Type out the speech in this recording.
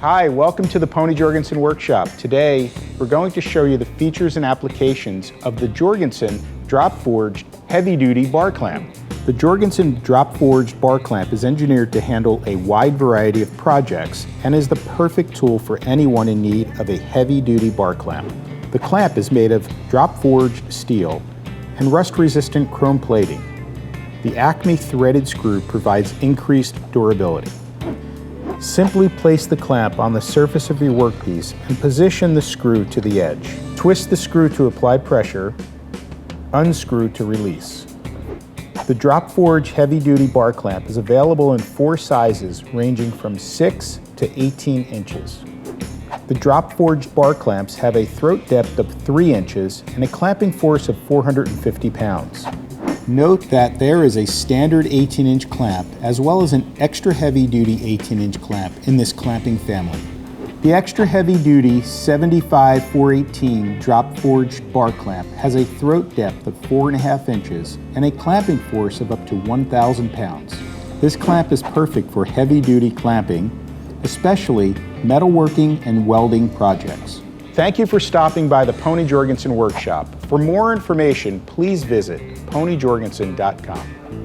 Hi, welcome to the Pony Jorgensen workshop. Today, we're going to show you the features and applications of the Jorgensen drop-forged heavy-duty bar clamp. The Jorgensen drop-forged bar clamp is engineered to handle a wide variety of projects and is the perfect tool for anyone in need of a heavy-duty bar clamp. The clamp is made of drop-forged steel and rust-resistant chrome plating. The Acme threaded screw provides increased durability. Simply place the clamp on the surface of your workpiece and position the screw to the edge. Twist the screw to apply pressure, unscrew to release. The drop-forged heavy-duty bar clamp is available in 4 sizes ranging from 6 to 18 inches. The drop-forged bar clamps have a throat depth of 3 inches and a clamping force of 450 pounds. Note that there is a standard 18-inch clamp as well as an extra heavy-duty 18-inch clamp in this clamping family. The extra heavy-duty 75-418 drop-forged bar clamp has a throat depth of 4.5 inches and a clamping force of up to 1,000 pounds. This clamp is perfect for heavy-duty clamping, especially metalworking and welding projects. Thank you for stopping by the Pony Jorgensen workshop. For more information, please visit ponyjorgensen.com.